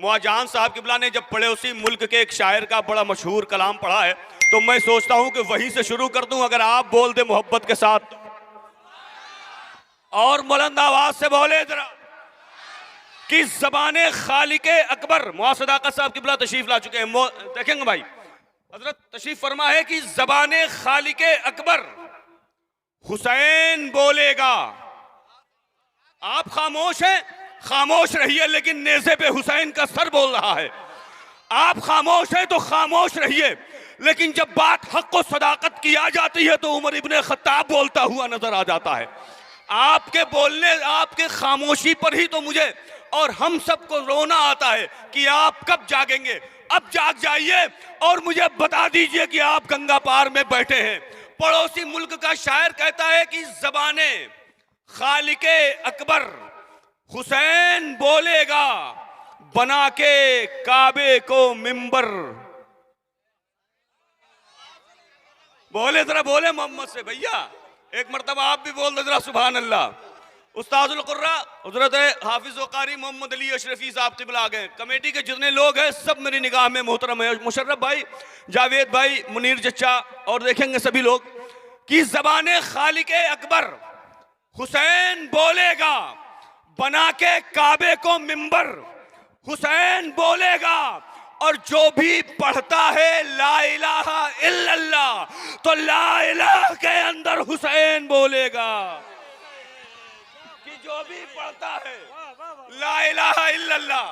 मुआजान साहब किबला ने जब पड़ोसी मुल्क के एक शायर का बड़ा मशहूर कलाम पढ़ा है तो मैं सोचता हूं कि वहीं से शुरू कर दूं, अगर आप बोल दे मोहब्बत के साथ और बुलंद आवाज से बोले जरा कि ज़बाने खालिके अकबर। मुआ सदाकत साहब किबला तशरीफ ला चुके हैं, देखेंगे भाई हजरत तशरीफ फरमा है कि ज़बाने खालिके अकबर हुसैन बोलेगा। आप खामोश हैं, खामोश रहिए, लेकिन नेज़े पे हुसैन का सर बोल रहा है। आप खामोश हैं तो खामोश रहिए, लेकिन जब बात हक और सदाकत की आ जाती है तो उमर इब्ने खत्ताब बोलता हुआ नजर आ जाता है। आपके बोलने, आपके खामोशी पर ही तो मुझे और हम सबको रोना आता है कि आप कब जागेंगे। अब जाग जाइए और मुझे बता दीजिए कि आप गंगा पार में बैठे हैं। पड़ोसी मुल्क का शायर कहता है कि ज़बाने खालिके अकबर हुसैन बोलेगा, बना के काबे को मिंबर। बोले जरा, बोले मोहम्मद से भैया, एक मरतबा आप भी बोल दो जरा सुभान अल्लाह। उस्ताजुल कुर्रा हजरत हाफिज वकारी मोहम्मद अली अशरफी साहब किबला आ गए। कमेटी के जितने लोग हैं सब मेरी निगाह में मोहतरम है। मुशर्रफ भाई, जावेद भाई, मुनीर चचा और देखेंगे सभी लोग कि ज़बाने खालिके अकबर हुसैन बोलेगा, बना के काबे को मिंबर। हुसैन बोलेगा और जो भी पढ़ता है ला इलाहा इल्लल्लाह तो ला इलाहा के अंदर हुसैन बोलेगा। कि जो भी पढ़ता है ला इलाहा इल्लल्लाह,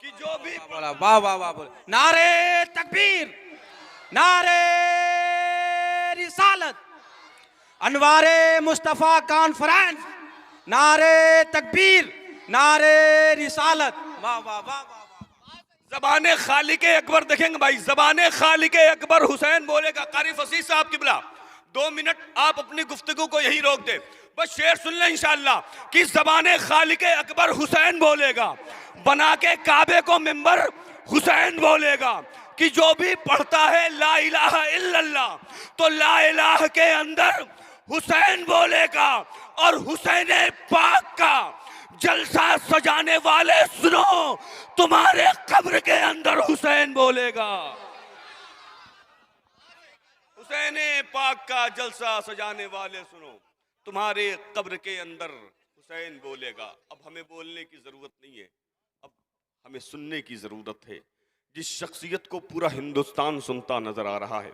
कि जो भी वाह वाह वाह बोले नारे तकबीर, नारे रिसालत, अनवारे मुस्तफा कॉन्फ्रेंस, नारे तकबीर, नारे रिसालत। वाह वाह वाह वाह। ज़बाने खालिके अकबर देखेंगे भाई, ज़बाने खालिके अकबर हुसैन बोलेगा। कारी फसीह साहब किबला 2 मिनट आप अपनी गुफ्तगू को यही रोक दे, बस शेर सुन लें इंशाअल्लाह कि ज़बाने खालिके अकबर हुसैन बोलेगा, बना के काबे को मिंबर हुसैन बोलेगा। कि जो भी पढ़ता है ला इलाहा इल्लल्लाह तो ला इलाहा के अंदर हुसैन बोलेगा। और हुसैन पाक का जलसा सजाने वाले सुनो, तुम्हारे कब्र के अंदर हुसैन बोलेगा। हुसैन पाक का जलसा सजाने वाले सुनो, तुम्हारे कब्र के अंदर हुसैन बोलेगा। अब हमें बोलने की जरूरत नहीं है, अब हमें सुनने की जरूरत है। जिस शख्सियत को पूरा हिंदुस्तान सुनता नजर आ रहा है,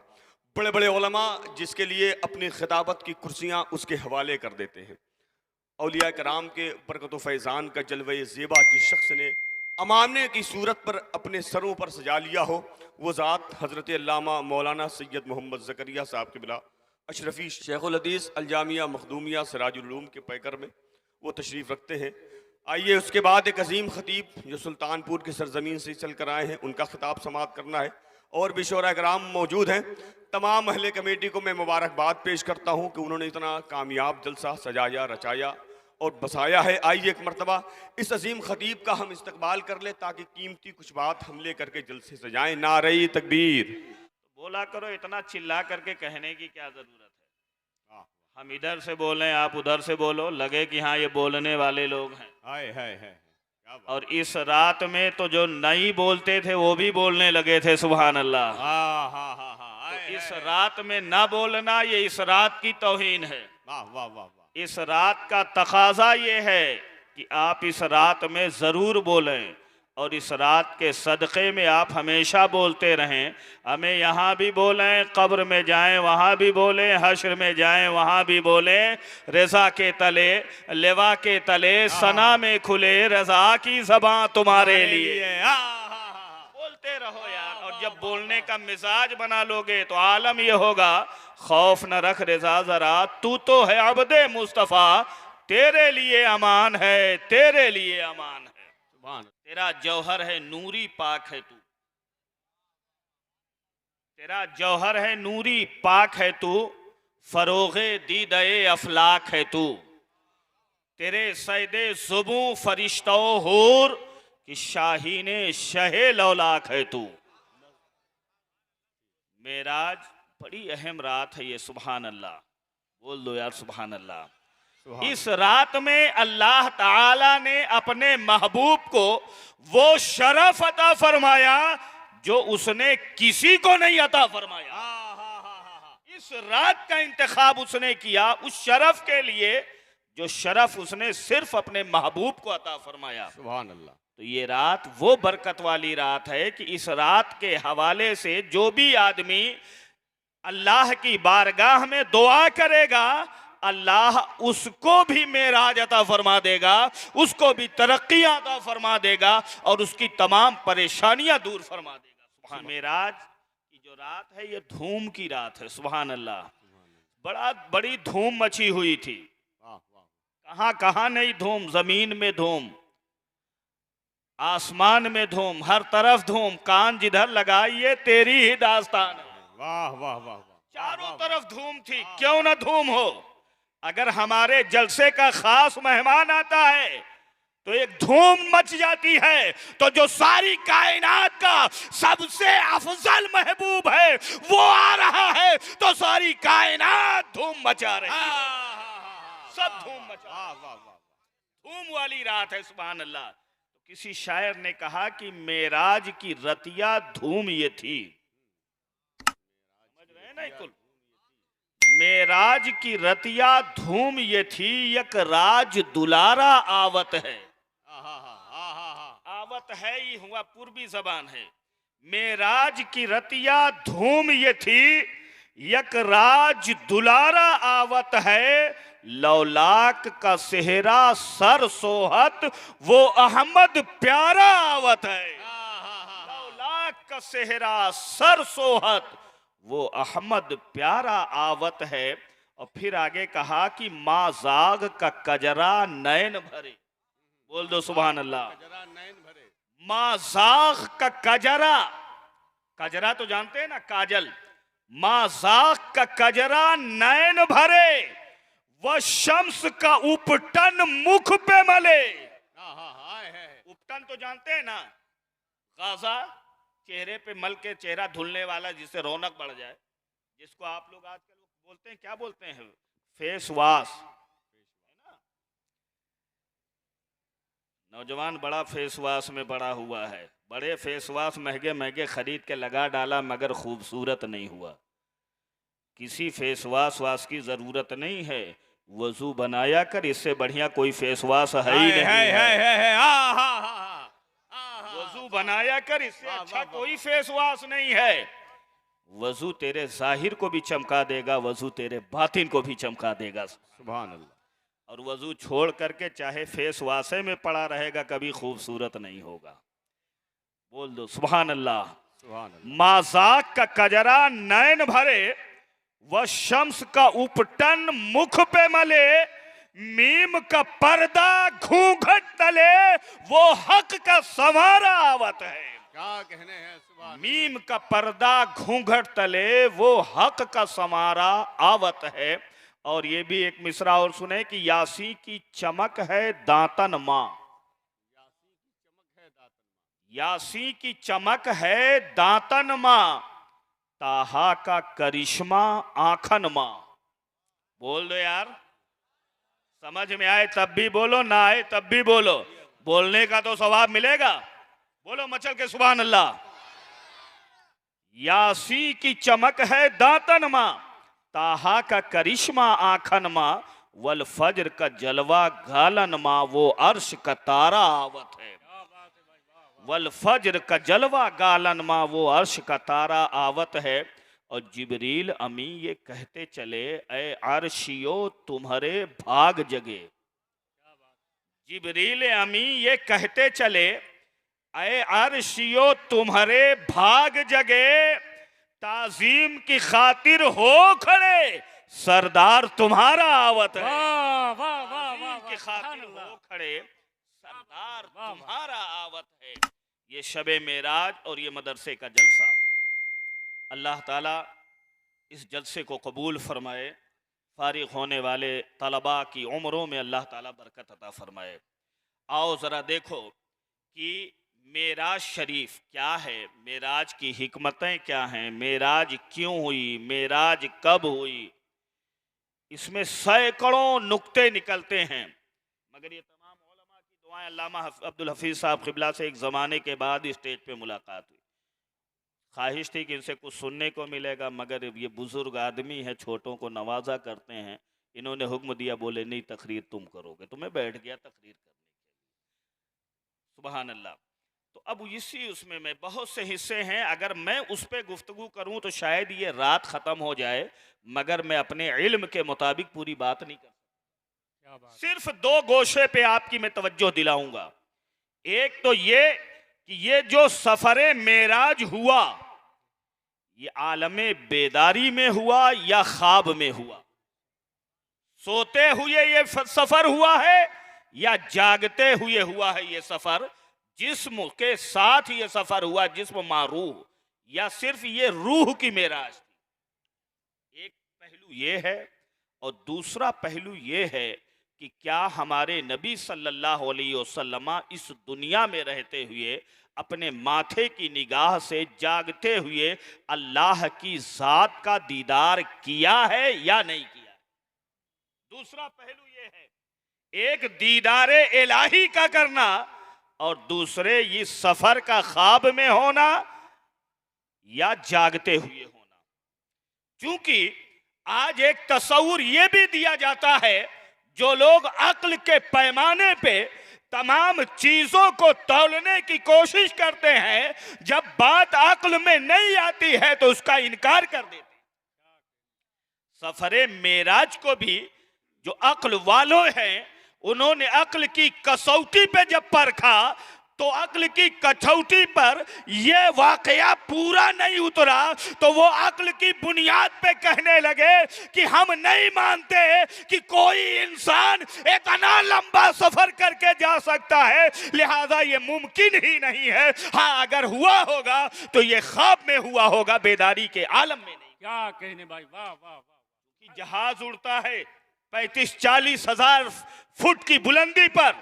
बड़े बड़े उलमा जिसके लिए अपनी खिताबत की कुर्सियां उसके हवाले कर देते हैं, औलिया कराम के बरकत फैज़ान का जलवे ज़ेबा जिस शख्स ने अमाने की सूरत पर अपने सरों पर सजा लिया हो, वो ज़ात हज़रत अल्लामा मौलाना सैयद मोहम्मद ज़करिया साहब किबला अशरफी शेखुल हदीस अलजामिया मखदूमिया सिराजुल उलूम के पैकर में वो तशरीफ़ रखते हैं। आइए उसके बाद एक अजीम ख़तीब जो सुल्तानपुर की सरजमीन से चल कर आए हैं उनका खिताब समाअत करना है, और भी शोरा कराम मौजूद हैं। तमाम अहले कमेटी को मैं मुबारकबाद पेश करता हूँ कि उन्होंने इतना कामयाब जलसा सजाया, रचाया और बसाया है। आइए एक मरतबा इस अजीम ख़तीब का हम इस्तकबाल कर ले ताकि कीमती कुछ बात हम ले करके जलसे सजाएं। नारे तकबीर। बोला करो, इतना चिल्ला करके कहने की क्या जरूरत है। हम इधर से बोलें, आप उधर से बोलो, लगे कि हाँ ये बोलने वाले लोग हैं। हाय हाय हाय। और इस रात में तो जो नहीं बोलते थे वो भी बोलने लगे थे, सुभान अल्लाह। हाँ हाँ हाँ हाँ। तो इस रात में ना बोलना ये इस रात की तौहीन है। वाह वाह वाह वाह। इस रात का तकाजा ये है कि आप इस रात में ज़रूर बोलें और इस रात के सदक़े में आप हमेशा बोलते रहें। हमें यहाँ भी बोलें, कब्र में जाएं वहाँ भी बोलें, हश्र में जाएं वहाँ भी बोलें। रज़ा के तले, लेवा के तले, सना में खुले रज़ा की ज़बां तुम्हारे लिए। बोलते रहो यार। और जब बोलने का मिजाज बना लोगे तो आलम ये होगा, खौफ न रख रज़ा ज़रा, तू तो है अब्दे मुस्तफ़ा, तेरे लिए अमान है, तेरे लिए अमान है। तेरा जौहर है नूरी पाक है तू, तेरा जौहर है नूरी पाक है तू, फरोगे दीदे अफलाक है तू, तेरे सैदे ज़ुबू फरिश्तो हूर कि शाहीने शहे लौलाक है तू। मेराज बड़ी अहम रात है ये, सुभान अल्लाह। बोल दो यार सुभान अल्लाह। इस रात में अल्लाह ताला ने अपने महबूब को वो शरफ अता फरमाया जो उसने किसी को नहीं अता फरमाया। इस रात का इंतखाब उसने किया उस शरफ के लिए जो शरफ उसने सिर्फ अपने महबूब को अता फरमाया। सुभान अल्लाह। तो ये रात वो बरकत वाली रात है कि इस रात के हवाले से जो भी आदमी अल्लाह की बारगाह में दुआ करेगा, अल्लाह उसको भी मेराज अता फरमा देगा, उसको भी तरक्कियां अता फरमा देगा और उसकी तमाम परेशानियां दूर फरमा देगा। मेराज की जो रात है ये धूम की रात है। सुभान अल्लाह। बड़ी धूम मची हुई थी। कहां कहां नहीं धूम, जमीन में धूम, आसमान में धूम, हर तरफ धूम। कान जिधर लगाइए तेरी ही दास्तान है। वाह वाह वाह। चारों तरफ धूम थी। क्यों ना धूम हो। अगर हमारे जलसे का खास मेहमान आता है तो एक धूम मच जाती है। तो जो सारी कायनात का सबसे अफजल महबूब है वो आ रहा है तो सारी कायनात धूम मचा रही है। सब धूम मचा। धूम वाली रात है। सुभान अल्लाह। तो किसी शायर ने कहा कि मेराज की रतिया धूम ये थी। समझ रहे हैं ना? कुल मेराज की रतिया धूम ये थी, एक राज दुलारा आवत है। आवत है ये हुआ पूर्वी जबान है। मेराज की रतिया धूम ये थी, एक राज दुलारा आवत है। लौलाक का सेहरा सर सोहत वो अहमद प्यारा आवत है। लौलाक का सेहरा सर सोहत वो अहमद प्यारा आवत है। और फिर आगे कहा कि माजाग का कजरा नैन भरे। बोल दो सुभान अल्लाह। माजाग का कजरा, कजरा तो जानते हैं ना, काजल। माजाग का कजरा नैन भरे, वह शम्स का उपटन मुख पे मले। उपटन तो जानते हैं ना, गाजा चेहरे पे मल के चेहरा धुलने वाला, जिससे रौनक बढ़ जाए, जिसको आप लोग आजकल बोलते हैं, क्या बोलते हैं, फेस वॉश। नौजवान बड़ा फेस वॉश में बड़ा हुआ है। बड़े फेस वॉश महंगे महंगे खरीद के लगा डाला मगर खूबसूरत नहीं हुआ। किसी फेस वॉश की जरूरत नहीं है। वजू बनाया कर, इससे बढ़िया कोई फेस वॉश है ही नहीं। वजू बनाया कर, इससे अच्छा कोई फेस वॉश नहीं है। वजू तेरे जाहिर को भी चमका देगा, वजू तेरे बातिन को भी चमका देगा। सुभान अल्लाह। और वजू छोड़ करके चाहे फेस वाशे में पड़ा रहेगा, कभी खूबसूरत नहीं होगा। बोल दो सुभान अल्लाह। सुभान अल्लाह। माजाक का कजरा नैन भरे, वह शम्स का उपटन मुख पे मले। मीम का पर्दा घूंघट तले, वो हक का संवारा आवत है। क्या कहने हैं। सुभान। मीम का पर्दा घूंघट तले, वो हक का संवारा आवत है। और ये भी एक मिसरा और सुने कि यासी की चमक है दातन माँ। यासी की चमक है दातन माँ, ताहा का करिश्मा आंखन माँ। बोल दो यार, समझ में आए तब भी बोलो, ना आए तब भी बोलो। बोलने का तो स्वभाव मिलेगा। बोलो मचल के सुभान अल्लाह। यासी की चमक है दातन माँ, ताहा का करिश्मा आंखन माँ, वल फज्र का जलवा गालन माँ, वो अर्श का तारा आवत है। वल फज्र का जलवा गालन माँ, वो अर्श का तारा आवत है। और जिबरील अमी ये कहते चले, ऐ अर्शियो तुम्हारे भाग जगे। जिबरील अमी ये कहते चले, ऐ अर्शियो तुम्हारे भाग जगे। ताजीम की खातिर हो खड़े, सरदार तुम्हारा आवत है। ताजीम की खातिर हो खड़े, सरदार तुम्हारा आवत है। ये शबे मेराज और ये मदरसे का जलसा, अल्लाह ताला इस जलसे को कबूल फरमाए। फारिग होने वाले तलबा की उम्रों में अल्लाह ताला बरकत अता फरमाए। आओ ज़रा देखो कि मेराज शरीफ क्या है, मेराज की हिकमतें क्या हैं, मेराज क्यों हुई, मेराज कब हुई। इसमें सैकड़ों नुक्ते निकलते हैं, मगर ये तमाम उलमा की दुआएं। अल्लामा अब्दुल हफीज साहब क़िबला से एक ज़माने के बाद स्टेज पे मुलाकात हुई। ख्वाहिश थी कि इनसे कुछ सुनने को मिलेगा, मगर ये बुजुर्ग आदमी है, छोटों को नवाजा करते हैं। इन्होंने हुक्म दिया, बोले नहीं तकरीर तुम करोगे। तो मैं बैठ गया तकरीर करने के लिए। सुबहान अल्लाह। तो अब इसी उसमें में बहुत से हिस्से हैं, अगर मैं उस पर गुफ्तगू करूं तो शायद ये रात ख़त्म हो जाए, मगर मैं अपने इल्म के मुताबिक पूरी बात नहीं कर सकता। सिर्फ दो गोशे पे आपकी मैं तवज्जो दिलाऊंगा। एक तो ये कि ये जो सफर मेराज हुआ, ये आलमे बेदारी में हुआ या ख्वाब में हुआ? सोते हुए ये सफर हुआ है या जागते हुए हुआ है ये सफर? जिस्म के साथ ये सफर हुआ, जिस्म मारूह, या सिर्फ ये रूह की मेराज थी? एक पहलू ये है, और दूसरा पहलू ये है कि क्या हमारे नबी सल्लल्लाहु अलैहि वसल्लम इस दुनिया में रहते हुए अपने माथे की निगाह से जागते हुए अल्लाह की जात का दीदार किया है या नहीं किया है? दूसरा पहलू ये है, एक दीदारे इलाही का करना और दूसरे ये सफर का ख्वाब में होना या जागते हुए होना। क्योंकि आज एक तस्वुर ये भी दिया जाता है, जो लोग अक्ल के पैमाने पे तमाम चीजों को तौलने की कोशिश करते हैं, जब बात अक्ल में नहीं आती है तो उसका इनकार कर देते हैं। सफरे मेराज को भी जो अक्ल वालों हैं, उन्होंने अक्ल की कसौटी पे जब परखा तो अक्ल की कठौती पर यह वाकया पूरा नहीं उतरा, तो वो अक्ल की बुनियाद पे कहने लगे कि हम नहीं मानते कि कोई इंसान इतना लंबा सफर करके जा सकता है, लिहाजा ये मुमकिन ही नहीं है। हाँ, अगर हुआ होगा तो ये ख्वाब में हुआ होगा, बेदारी के आलम में नहीं। क्या कहने भाई, वाह वाह वाह। कि जहाज उड़ता है 35-40 हजार फुट की बुलंदी पर,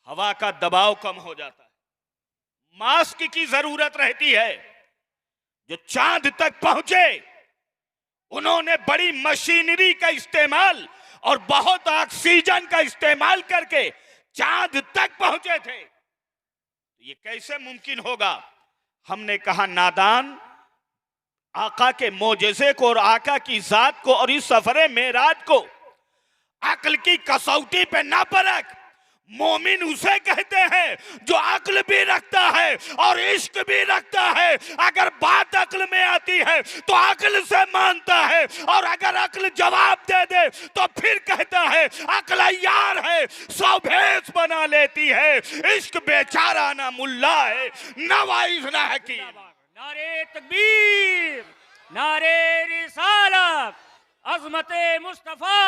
हवा का दबाव कम हो जाता है, मास्क की जरूरत रहती है। जो चांद तक पहुंचे, उन्होंने बड़ी मशीनरी का इस्तेमाल और बहुत ऑक्सीजन का इस्तेमाल करके चांद तक पहुंचे थे। ये कैसे मुमकिन होगा? हमने कहा नादान आका के मोजेज़े को और आका की जात को और इस सफरे मेराज को अक्ल की कसौटी पे ना परख। मोमिन उसे कहते हैं जो अक्ल भी रखता है और इश्क भी रखता है। अगर बात अक्ल में आती है तो अक्ल से मानता है, और अगर अक्ल जवाब दे दे तो फिर कहता है अक्ल यार है, सौ भैंस बना लेती है। इश्क बेचारा ना मुल्ला है, ना वाइज ना हकीम। नारे तकबीर, नारे रिसालत, अज़मते मुस्तफा,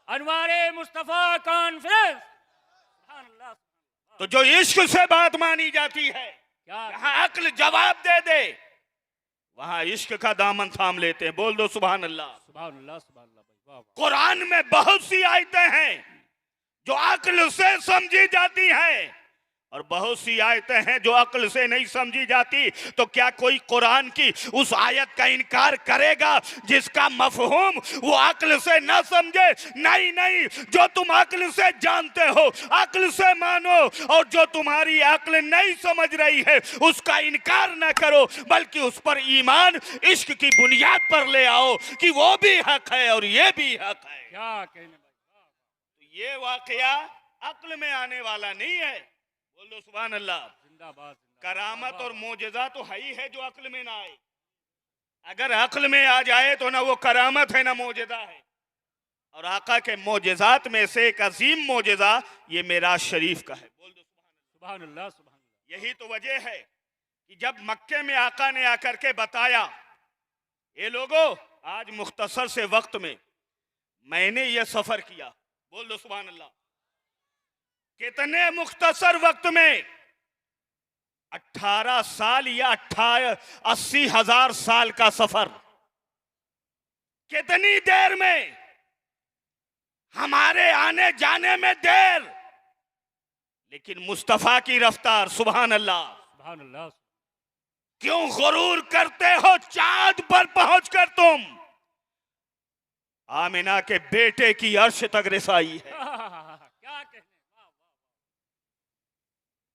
अनवारे मुस्तफा कॉन्फ्रेंस। तो जो इश्क से बात मानी जाती है, जहां अक्ल जवाब दे दे, वहां इश्क का दामन थाम लेते हैं। बोल दो सुभान अल्लाह। सुभान अल्लाह, सुभान अल्लाह। कुरान में बहुत सी आयतें हैं जो अक्ल से समझी जाती हैं, और बहुत सी आयतें हैं जो अक्ल से नहीं समझी जाती। तो क्या कोई कुरान की उस आयत का इनकार करेगा जिसका मफहूम वो अक्ल से न समझे? नहीं नहीं, जो तुम अक्ल से जानते हो अक्ल से मानो, और जो तुम्हारी अक्ल नहीं समझ रही है उसका इनकार न करो, बल्कि उस पर ईमान इश्क की बुनियाद पर ले आओ कि वो भी हक है और ये भी हक है। क्या कहने भाई, तो ये वाकया अक्ल में आने वाला नहीं है। बोलो सुभान अल्लाह। जिंदाबाद। करामत और मोजेज़ा तो है ही है जो अक्ल में ना आए। अगर अक्ल में आ जाए तो ना वो करामत है ना मोजेज़ा है। और आका के मोजेज़ात में से एक अजीम मोजेज़ा ये मेराज शरीफ का है। बोल दो सुभान अल्लाह, सुभान अल्लाह। यही तो वजह है कि जब मक्के में आका ने आकर के बताया, ये लोगों आज मुख्तसर से वक्त में मैंने ये सफर किया। बोल दो सुभान अल्लाह। कितने मुख्तसर वक्त में? 18 साल या 80 हजार साल का सफर। कितनी देर में? हमारे आने जाने में देर, लेकिन मुस्तफा की रफ्तार। सुभान अल्लाह, सुभान अल्लाह। क्यों गुरूर करते हो चांद पर पहुंचकर तुम? आमिना के बेटे की अर्श तक रसाई है। क्या कहने, वाह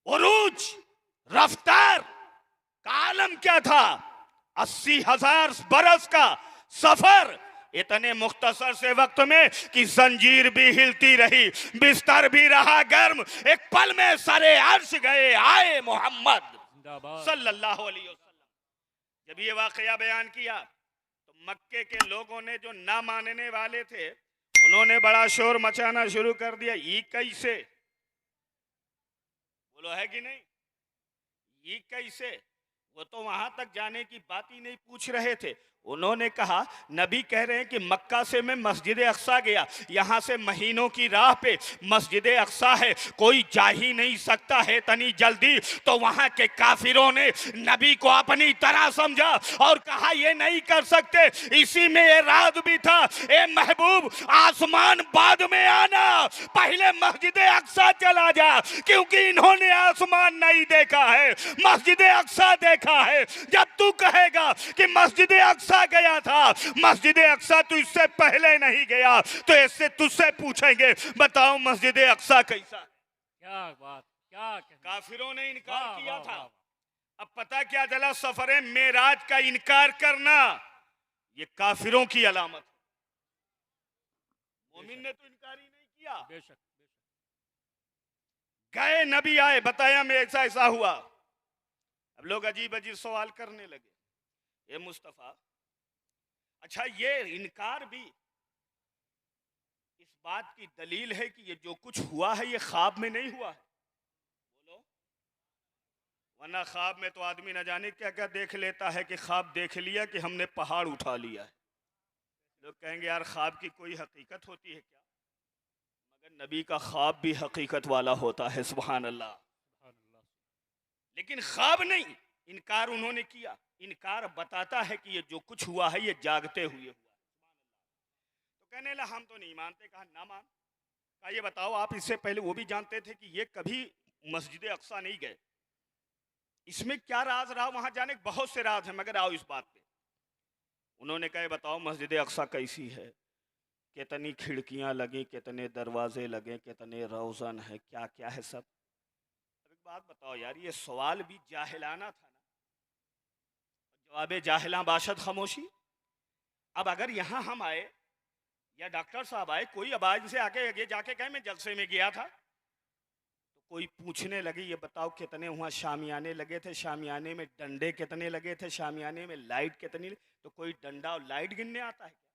वाह। उरूज रफ्तार का आलम क्या था? 80,000 बरस का सफर इतने मुख्तसर से वक्त में कि जंजीर भी हिलती रही, बिस्तर भी रहा गर्म, एक पल में सरे अर्श गए आए मोहम्मद जिंदाबाद। सल्लल्लाहु अलैहि वसल्लम। जब ये वाकया बयान किया तो मक्के के लोगों ने, जो ना मानने वाले थे, उन्होंने बड़ा शोर मचाना शुरू कर दिया। ये कैसे, बोलो है कि नहीं, ये कैसे? वो तो वहां तक जाने की बात ही नहीं पूछ रहे थे। उन्होंने कहा नबी कह रहे हैं कि मक्का से मैं मस्जिद अक्सा गया, यहाँ से महीनों की राह पे मस्जिद अक्सा है, कोई जा ही नहीं सकता है तनी जल्दी। तो वहाँ के काफिरों ने नबी को अपनी तरह समझा और कहा ये नहीं कर सकते। इसी में ये राज भी था, ए महबूब आसमान बाद में आना, पहले मस्जिद अक्सा चला जा, क्योंकि इन्होंने आसमान नहीं देखा है, मस्जिद अक्सा देखा है। जब तू कहेगा कि मस्जिद अक्सा गया था, मस्जिद अक्सा तू इससे पहले नहीं गया, तो इससे तुझसे पूछेंगे बताओ मस्जिद अक्सा कैसा? क्या बात, क्या कहने। काफिरों ने इनकार वाह, किया वाह, था। वाह। अब पता क्या चला, सफरे मेराज का इनकार करना ये काफिरों की अलामत है। मोमिन ने तो इनकार ही नहीं किया। बेशक बेशक। गए नबी आए, बताया मैं ऐसा ऐसा हुआ। अब लोग अजीब अजीब सवाल करने लगे, ये मुस्तफा अच्छा ये इनकार भी इस बात की दलील है कि ये जो कुछ हुआ है ये ख्वाब में नहीं हुआ है? बोलो, वरना ख्वाब में तो आदमी न जाने क्या क्या देख लेता है कि ख्वाब देख लिया कि हमने पहाड़ उठा लिया है। लोग कहेंगे यार ख्वाब की कोई हकीकत होती है क्या? मगर नबी का ख्वाब भी हकीकत वाला होता है, सुभान अल्लाह। लेकिन ख्वाब नहीं, इनकार उन्होंने किया। इनकार बताता है कि ये जो कुछ हुआ है ये जागते हुए हुआ। तो कहने लगा हम तो नहीं मानते। कहा ना मान, कहा ये बताओ आप इससे पहले वो भी जानते थे कि ये कभी मस्जिद अक्सा नहीं गए, इसमें क्या राज रहा? वहां जाने के बहुत से राज हैं, मगर आओ इस बात पे। उन्होंने कहा बताओ मस्जिद अक्सा कैसी है, कितनी खिड़कियां लगी, कितने दरवाजे लगे, कितने रोज़न है, क्या क्या है सब। एक बात बताओ यार, ये सवाल भी जाहिलाना था ना, जवाब जाहिला बाशद खामोशी। अब अगर यहाँ हम आए या डॉक्टर साहब आए, कोई आवाज से आके जाके कहे मैं जलसे में गया था, तो कोई पूछने लगे ये बताओ कितने वहाँ शामियाने लगे थे, शामियाने में डंडे कितने लगे थे, शामियाने में लाइट कितनी, तो कोई डंडा और लाइट गिनने आता है क्या?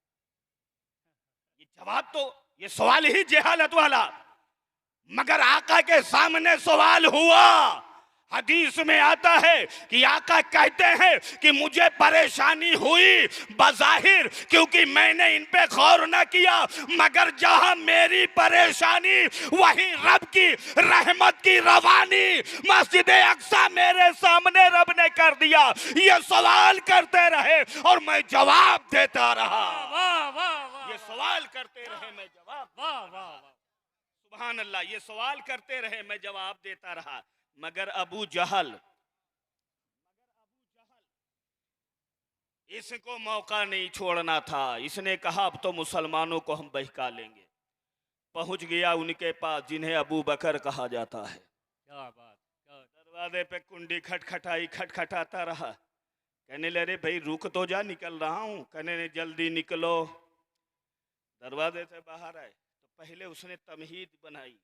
ये जवाब तो, ये सवाल ही जहालत वाला। मगर आका के सामने सवाल हुआ। हदीस में आता है कि आका कहते हैं कि मुझे परेशानी हुई बज़ाहिर, क्योंकि मैंने इन पे गौर न किया, मगर जहां मेरी परेशानी वही रब की रहमत की रवानी, मस्जिद अक्सा मेरे सामने रब ने कर दिया। ये सवाल करते रहे और मैं जवाब देता रहा। वाह वाह वाह। ये सवाल करते रहे, मैं जवाब, वाह वाह वाह। सुभान अल्लाह, ये सवाल करते रहे, मैं जवाब देता रहा। मगर अबू जहल इसको मौका नहीं छोड़ना था। इसने कहा अब तो मुसलमानों को हम बहका लेंगे। पहुंच गया उनके पास जिन्हें अबू बकर कहा जाता है। क्या बात, क्या। दरवाजे पे कुंडी खटखटाई, खटखटाता रहा। कहने लगे भाई रुक तो जा, निकल रहा हूं। कहने ने जल्दी निकलो। दरवाजे से बाहर आए तो पहले उसने तमहीद बनाई,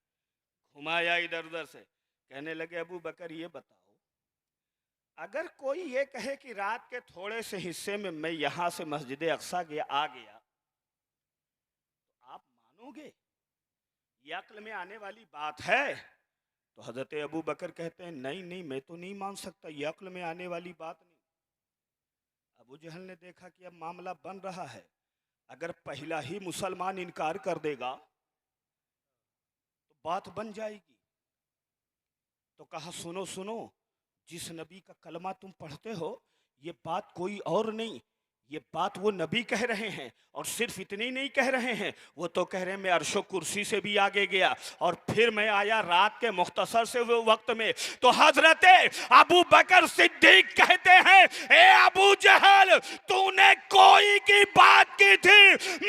घुमाया इधर उधर से। कहने लगे अबू बकर ये बताओ, अगर कोई ये कहे कि रात के थोड़े से हिस्से में मैं यहां से मस्जिद अक्सा आ गया, तो आप मानोगे? ये अक्ल में आने वाली बात है? तो हजरत अबू बकर कहते हैं नहीं नहीं, मैं तो नहीं मान सकता, ये अक्ल में आने वाली बात नहीं। अबू जहल ने देखा कि अब मामला बन रहा है, अगर पहला ही मुसलमान इनकार कर देगा तो बात बन जाएगी। तो कहा सुनो सुनो, जिस नबी का कलमा तुम पढ़ते हो ये बात कोई और नहीं, ये बात वो नबी कह रहे हैं, और सिर्फ इतनी नहीं कह रहे हैं, वो तो कह रहे हैं मैं अर्शो कुर्सी से भी आगे गया। और फिर मैं आया रात के मुख्तसर से वो वक्त में, तो हजरत अबू बकर सिद्दीक कहते हैं, ए अबू जहल, तूने कोई की बात की थी,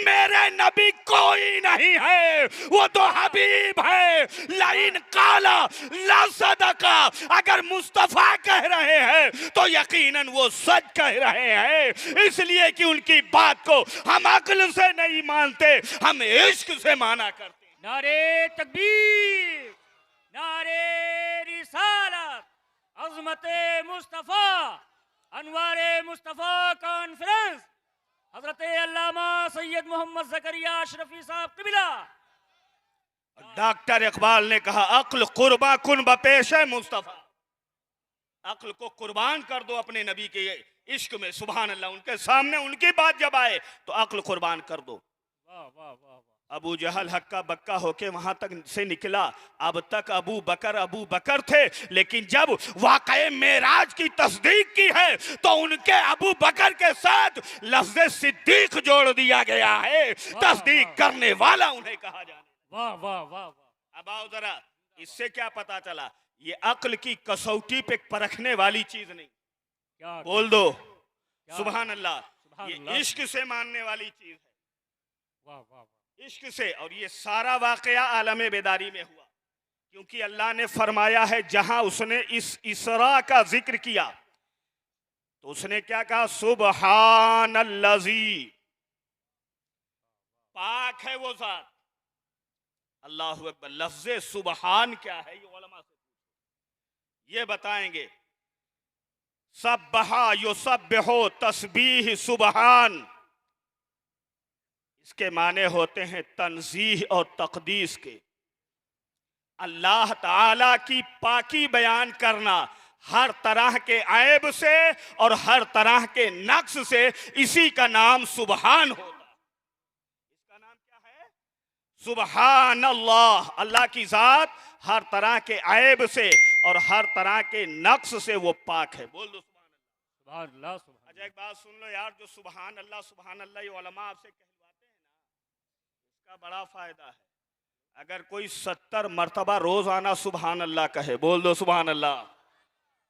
मेरे नबी कोई नहीं है, वो तो हबीब है। लाइन काला ला सदका, अगर मुस्तफा कह रहे हैं तो यकीनन वो सच कह रहे हैं, इसलिए कि उनकी बात को हम अक्ल से नहीं मानते, हम इश्क से माना करते हैं। नारे तकबीर, नारे रिसालत, अज़मते मुस्तफ़ा, अनवारे मुस्तफ़ा कॉन्फ्रेंस, हजरत अल्लामा सैयद मोहम्मद ज़करिया अशरफी साहब क़िबला। डॉक्टर इकबाल ने कहा, अक्ल कुर्बा कुन बपेश मुस्तफ़ा, अक्ल को कुर्बान कर दो अपने नबी के इश्क में। सुभान अल्लाह, उनके सामने उनकी बात जब आए तो अक्ल कुर्बान कर दो। वाह वाह वाह वाह। अबू जहल हक्का बक्का होके वहां तक से निकला। अब तक अबू बकर थे, लेकिन जब वाक़ए मेराज की तस्दीक की है तो उनके अबू बकर के साथ लफ्ज़ सिद्दीक जोड़ दिया गया है। तस्दीक करने वाला उन्हें कहा जाने। वाह वाह वाह वाह। अब आओ जरा, इससे क्या पता चला, ये अक्ल की कसौटी पे परखने वाली चीज नहीं। क्या बोल दो क्या? सुभान अल्लाह। सुभान ये अल्लाह। इश्क से मानने वाली चीज है, वाह वाह वाह। इश्क से। और ये सारा वाकया आलम बेदारी में हुआ, क्योंकि अल्लाह ने फरमाया है, जहां उसने इस इसरा का जिक्र किया तो उसने क्या कहा, सुबहानल्लज़ी, पाक है वो जात। अल्लाहु अकबर। लफ्ज़ सुबहान क्या है, ये उलमा से ये बताएंगे। सब्बहा युसब्बिहु तस्बीह सुबहान, इसके माने होते हैं तंजीह और तकदीस के। अल्लाह ताला की पाकी बयान करना हर तरह के ऐब से और हर तरह के नक्स से, इसी का नाम सुबहान होता। इसका नाम क्या है? सुबहान अल्लाह। अल्लाह की जात हर तरह के ऐब से और हर तरह के नक्स से वो पाक है। बोल दो सुभान अल्लाह। सुभान अल्लाह सुभान। अच्छा एक बात सुन लो यार, जो सुबहान अल्लाह ये उलमा आपसे कहलवाते हैं ना, इसका बड़ा फायदा है। अगर कोई 70 मरतबा रोजाना सुबहान अल्लाह कहे, बोल दो सुबहान अल्लाह।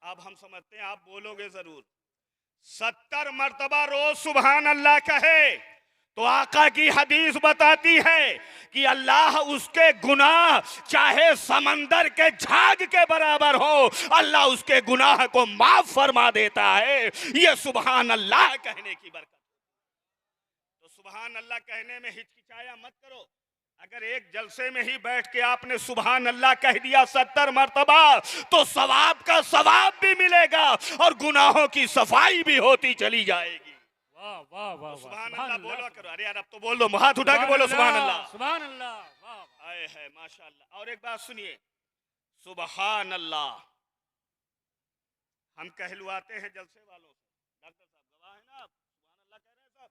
अब हम समझते हैं आप बोलोगे जरूर। 70 मरतबा रोज सुबहान अल्लाह कहे तो आका की हदीस बताती है कि अल्लाह उसके गुनाह चाहे समंदर के झाग के बराबर हो, अल्लाह उसके गुनाह को माफ फरमा देता है। ये सुबहान अल्लाह कहने की बरकत। तो सुबहान अल्लाह कहने में हिचकिचाया मत करो। अगर एक जलसे में ही बैठ के आपने सुबहान अल्लाह कह दिया 70 मरतबा, तो सवाब का सवाब भी मिलेगा और गुनाहों की सफाई भी होती चली जाएगी। वाह वाह वाह। सुभान अल्लाह बोलो करो। अरे यार अब तो बोल दो, हाथ उठा के बोलो सुभान अल्लाह। सुभान अल्लाह। वाह। आए है माशाअल्लाह। और एक बात सुनिए, सुभान अल्लाह हम कहलवाते हैं जलसे वालों से, डॉक्टर साहब गवाह है ना आप, सुभान अल्लाह कह रहे हैं साहब।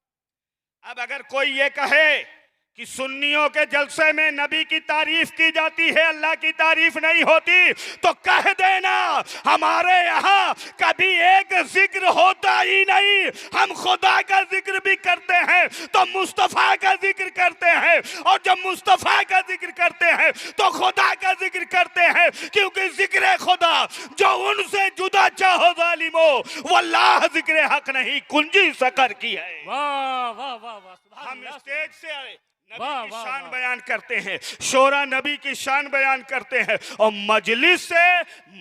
अब अगर कोई ये कहे कि सुन्नियों के जलसे में नबी की तारीफ की जाती है, अल्लाह की तारीफ नहीं होती, तो कह देना हमारे यहाँ कभी एक जिक्र होता ही नहीं। हम खुदा का जिक्र भी करते हैं तो मुस्तफ़ा का जिक्र करते हैं, और जब मुस्तफ़ा का जिक्र करते हैं तो खुदा का जिक्र करते हैं, क्योंकि जिक्र खुदा जो उनसे जुदा चाहो जालिमो, वल्लाह जिक्र हक नहीं कुंजी सकर की है। वाह वाह वाह वाह। सुभान हम अल्लाह। स्टेज से आए, नबी वाह, की वाह, शान वाह। बयान करते हैं, शोरा नबी की शान बयान करते हैं, और मजलिस से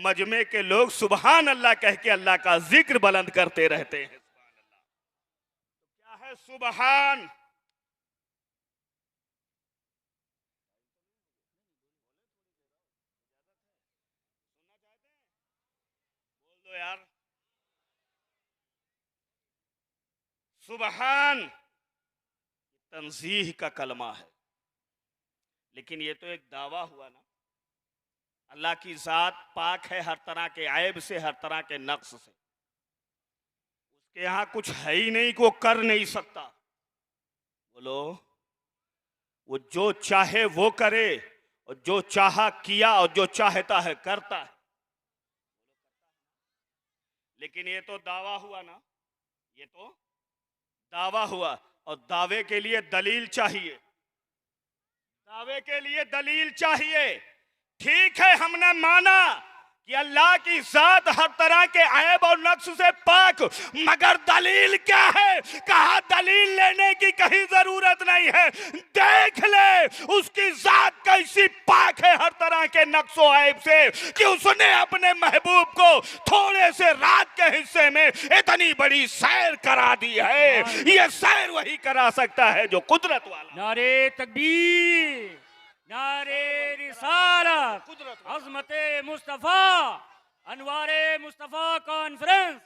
मजमे के लोग सुभान अल्लाह कह के अल्लाह का जिक्र बुलंद करते रहते हैं। सुभान अल्लाह। क्या है सुभान? बोल दो यार। सुभान तंजीह का कलमा है, लेकिन ये तो एक दावा हुआ ना। अल्लाह की जात पाक है हर तरह के ऐब से, हर तरह के नक्स से। उसके यहाँ कुछ है ही नहीं कि वो कर नहीं सकता। बोलो, वो जो चाहे वो करे, और जो चाहा किया, और जो चाहता है करता है। लेकिन ये तो दावा हुआ ना, ये तो दावा हुआ और दावे के लिए दलील चाहिए, दावे के लिए दलील चाहिए। ठीक है, हमने माना कि अल्लाह की जात हर तरह के ऐब और नक्श से पाक, मगर दलील क्या है? कहा दलील लेने की कहीं जरूरत नहीं है, देख ले उसकी जात कैसी पाक है हर तरह के नक्श और ऐब से कि उसने अपने महबूब को थोड़े से रात के हिस्से में इतनी बड़ी सैर करा दी है। ये सैर वही करा सकता है जो कुदरत वाला। नारे तकबीर, नारे रिसालत, अज़मते मुस्तफ़ा, अनवारे मुस्तफ़ा कॉन्फ्रेंस।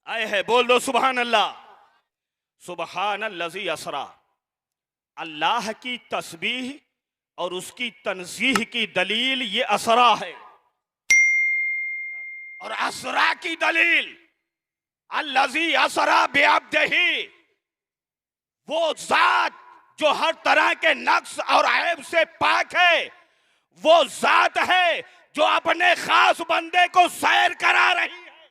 आए है, बोल दो सुभान अल्लाह। सुभान अल्लज़ी असरा, अल्लाह की तस्बीह और उसकी तनज़ीह की दलील ये असरा है। और असरा की दलील अल्लज़ी असरा बिअब्दिही, वो जात जो हर तरह के नक्स और ऐब से पाक है, वो जात है जो अपने खास बंदे को सैर करा रही है।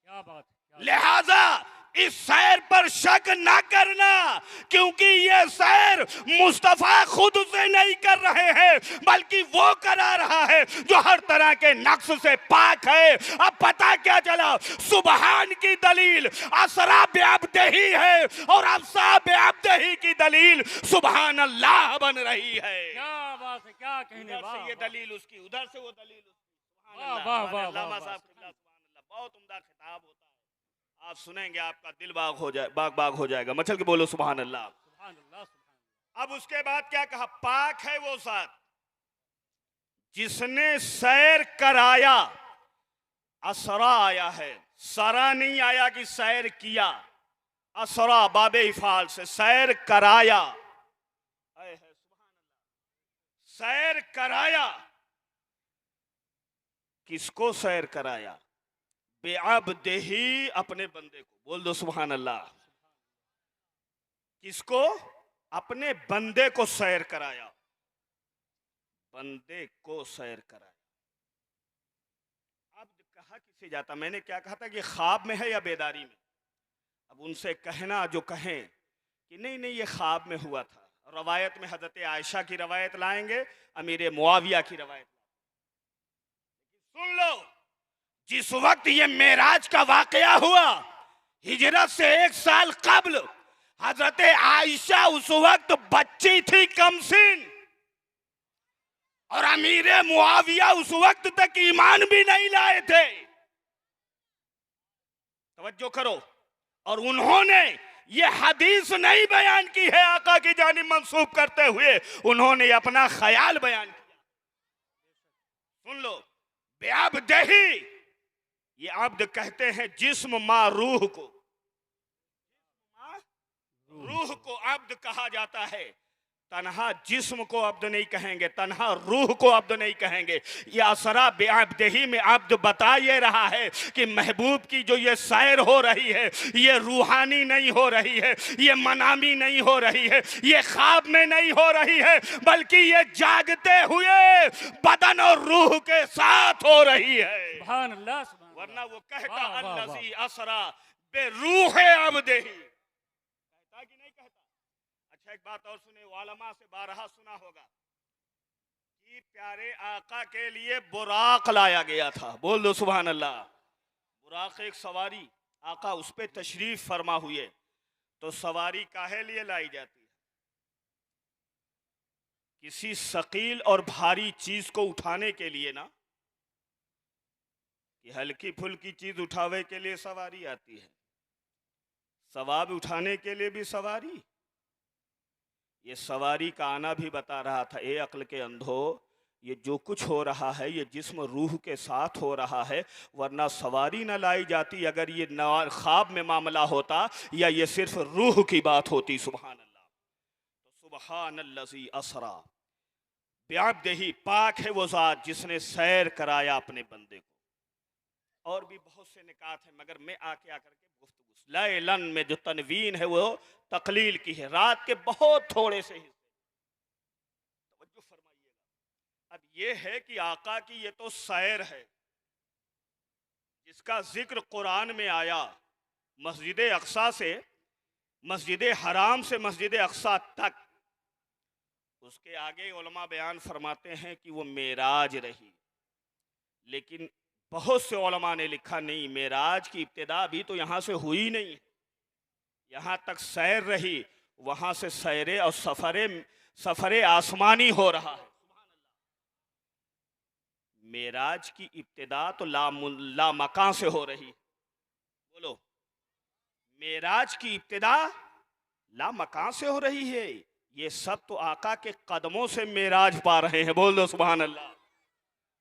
क्या बात, लिहाजा इस सैर पर शक ना करना, क्योंकि ये सैर मुस्तफा खुद से नहीं कर रहे हैं, बल्कि वो करा रहा है जो हर तरह के नक्श से पाक है। अब पता क्या चला? सुबहान की दलील असरा बेअब्दिही है और अफसा बेअब्दिही की दलील सुबहान अल्लाह बन रही है। क्या बात है, क्या कहने। इधर से ये वाह दलील उसकी, उधर से वो दलील उसकी। सुभान वाह, अल्लाह, वाह, हमारे वाह, अल्लामा वाह, साहब वाह। क़िबला, सुभान अल्लाह। बहुत उम्दा खिताब होता है, आप सुनेंगे आपका दिल बाग हो जाए, बाग बाग हो जाएगा। मचल के बोलो सुभान अल्लाह। सुभान अल्लाह, सुभान अब उसके बाद क्या कहा? पाक है वो जात जिसने सैर कराया। असरा आया है, सरा नहीं आया कि सैर किया। असरा बाबे इफाल से सैर कराया। आए है, सुभान अल्लाह। सैर कराया, किसको सैर कराया? बेअब्दिही, अपने बंदे को। बोल दो सुभान अल्लाह। किसको? अपने बंदे को सैर कराया, बंदे को सैर कराया। अब कहा किसे जाता? मैंने क्या कहा था कि ख्वाब में है या बेदारी में? अब उनसे कहना जो कहें कि नहीं नहीं ये ख्वाब में हुआ था। रवायत में हजरत आयशा की रवायत लाएंगे, अमीर मुआविया की रवायत। सुन लो, जिस वक्त ये मेराज का वाकया हुआ, हिजरत से 1 साल कब्ल, हजरत आयशा उस वक्त बच्ची थी, कमसिन, और अमीर मुआविया उस वक्त तक ईमान भी नहीं लाए थे। तवज्जो करो। और उन्होंने ये हदीस नहीं बयान की है आका की जानिब मंसूब करते हुए, उन्होंने अपना ख्याल बयान किया। सुन लो, बेअब्दिही, ये अब्द कहते हैं जिस्म मा रूह को। रूह को अब्द कहा जाता है। तन्हा जिस्म को अब्द नहीं कहेंगे, तन्हा रूह को अब्द नहीं कहेंगे। ये असरा बेअब्दिही में अब्द बता ये रहा है कि महबूब की जो ये सैर हो रही है, ये रूहानी नहीं हो रही है, ये मनामी नहीं हो रही है, ये ख्वाब में नहीं हो रही है, बल्कि ये जागते हुए बदन और रूह के साथ हो रही है। सुभान अल्लाह, सुभान अल्लाह। वरना वो कहता वाह, वाह, वाह। अल्लज़ी असरा बेरूह अब्दिही, कहता कि नहीं कहता? अच्छा, एक बात और सुने, उलमा से बारहा सुना होगा कि प्यारे आका के लिए बुराक लाया गया था। बोल दो सुभान अल्लाह। बुराक एक सवारी, आका उस पे तशरीफ फरमा हुए, तो सवारी काहे लिए लाई जाती है? किसी सकील और भारी चीज को उठाने के लिए ना, कि हल्की फुल्की चीज उठावे के लिए सवारी आती है, सवाब उठाने के लिए भी सवारी। ये सवारी का आना भी बता रहा था, ए अक्ल के अंधो, ये जो कुछ हो रहा है ये जिस्म रूह के साथ हो रहा है, वरना सवारी न लाई जाती अगर ये ख्वाब में मामला होता या ये सिर्फ रूह की बात होती। सुभान अल्लाह। तो सुभान अल्लज़ी असरा बेअब्दिही, पाक है वो ज़ात जिसने सैर कराया अपने बंदे को। और भी बहुत से निकात हैं, मगर मैं आके आकर के गुफ्तगू, लैलन में जो तनवीन है वो तकलील की है, रात के बहुत थोड़े से हिस्से। तवज्जो फरमाइएगा। अब ये है कि आका की ये तो सैर है जिसका जिक्र कुरान में आया, मस्जिद अक्सा से, मस्जिद हराम से मस्जिद अक्सा तक, उसके आगे उलमा बयान फरमाते हैं कि वो मेराज रही। लेकिन बहुत से उलमा ने लिखा नहीं, मेराज की इब्तिदा भी तो यहाँ से हुई नहीं, यहाँ तक सैर रही, वहाँ से सैरे और सफरे आसमानी हो रहा है। मेराज की इब्तिदा तो ला मकान से हो रही। बोलो, मेराज की इब्तिदा ला मकान से हो रही है। ये सब तो आका के कदमों से मेराज पा रहे हैं। बोल दो सुभान अल्लाह।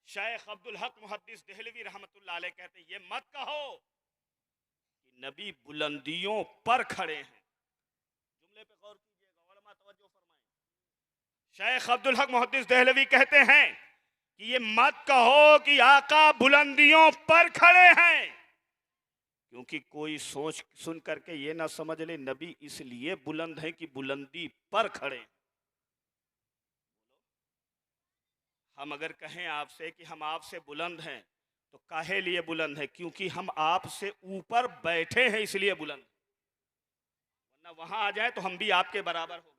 शेख अब्दुल हक मुहद्दिस देहलवी रहमतुल्लाह अलैह कहते हैं, ये मत कहो कि नबी बुलंदियों पर खड़े हैं। जुमले पे गौर कीजिएगा, उलमा तवज्जो फरमाएं। शेख अब्दुल हक मुहद्दिस देहलवी कहते हैं कि ये मत कहो कि आका बुलंदियों पर खड़े हैं, क्योंकि कोई सोच सुन करके ये ना समझ ले नबी इसलिए बुलंद है कि बुलंदी पर खड़े। हम अगर कहें आपसे कि हम आपसे बुलंद हैं तो काहे लिए बुलंद है? क्योंकि हम आपसे ऊपर बैठे हैं इसलिए बुलंद, वरना वहां आ जाए तो हम भी आपके बराबर हो गए।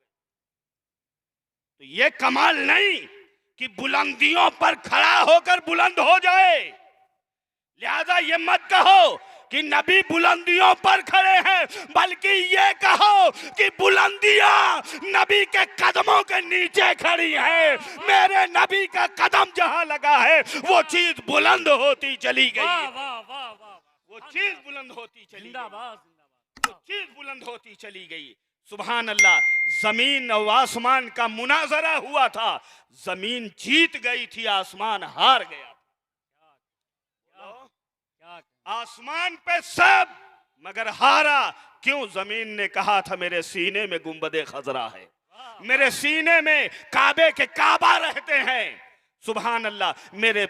तो ये कमाल नहीं कि बुलंदियों पर खड़ा होकर बुलंद हो जाए। लिहाजा ये मत कहो कि नबी बुलंदियों पर खड़े हैं, बल्कि ये कहो कि बुलंदियां नबी के कदमों के नीचे खड़ी हैं। मेरे नबी का कदम जहां लगा है वो चीज बुलंद होती चली गई, वाह वाह वाह वाह, वो चीज बुलंद होती चली गई, जिंदाबाद वो चीज बुलंद होती चली गई। सुभान अल्लाह। जमीन और आसमान का मुनाजरा हुआ था, जमीन जीत गई थी, आसमान हार गया। आसमान पे सब मगर हारा क्यों? जमीन ने कहा था मेरे सीने में गुंबदे खजरा है, मेरे सीने में काबे के काबा रहते हैं। सुभान अल्लाह। मेरे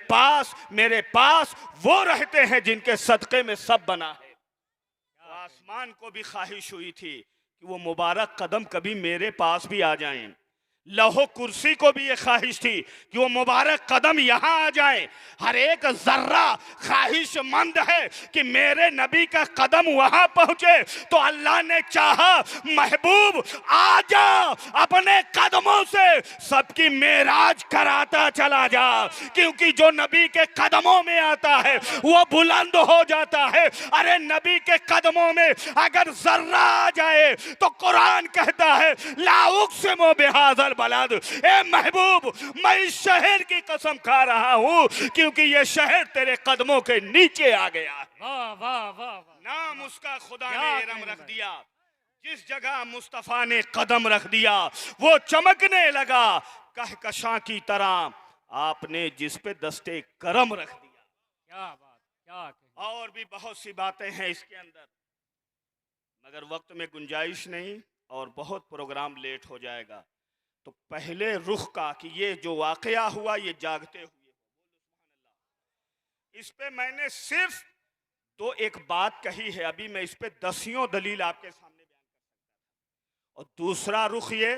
पास वो रहते हैं जिनके सदक़े में सब बना है। तो आसमान को भी ख्वाहिश हुई थी कि वो मुबारक कदम कभी मेरे पास भी आ जाएं। लौह कुर्सी को भी ये ख्वाहिश थी कि वो मुबारक कदम यहाँ आ जाए। हर एक जर्रा ख्वाहिशमंद है कि मेरे नबी का कदम वहां पहुंचे। तो अल्लाह ने चाहा महबूब आ जा, अपने कदमों से सबकी मेराज कराता चला जा, क्योंकि जो नबी के कदमों में आता है वो बुलंद हो जाता है। अरे नबी के कदमों में अगर जर्रा आ जाए तो कुरान कहता है ला उक़सिमु बिहाज़ल बलद, ए महबूब मैं इस शहर की कसम खा रहा हूं क्योंकि ये शहर तेरे कदमों के नीचे आ गया है। वाह वाह वाह, नाम उसका खुदा ने इरम रख दिया। जिस जगह मुस्तफा ने कदम रख दिया वो चमकने लगा कहकशां की तरह, आपने जिस पे दस्ते करम रख दिया। क्या बात, क्या और भी बहुत सी बातें हैं इसके अंदर, मगर वक्त में गुंजाइश नहीं और बहुत प्रोग्राम लेट हो जाएगा। तो पहले रुख का कि ये जो वाकया हुआ ये जागते हुए, इस पे मैंने सिर्फ तो एक बात कही है, अभी मैं इस पे दसियों दलील आपके सामने बयान कर सकता हूं। और दूसरा रुख ये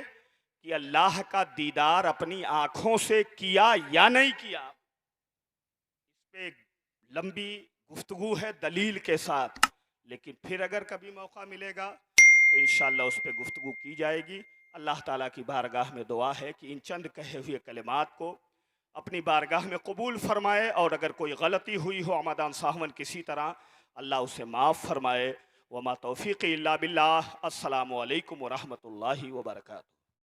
कि अल्लाह का दीदार अपनी आंखों से किया या नहीं किया, इस पे एक लंबी गुफ्तगू है दलील के साथ। लेकिन फिर अगर कभी मौका मिलेगा तो इंशाअल्लाह उस पर गुफ्तगू की जाएगी। अल्लाह ताला की बारगाह में दुआ है कि इन चंद कहे हुए कलिमात को अपनी बारगाह में कबूल फरमाए, और अगर कोई गलती हुई हो आमदान साहवन किसी तरह, अल्लाह उसे माफ़ फरमाए। वमा तौफीक़ी इल्ला बिल्लाह। अस्सलामु अलैकुम व रहमतुल्लाहि व बरकातुहू।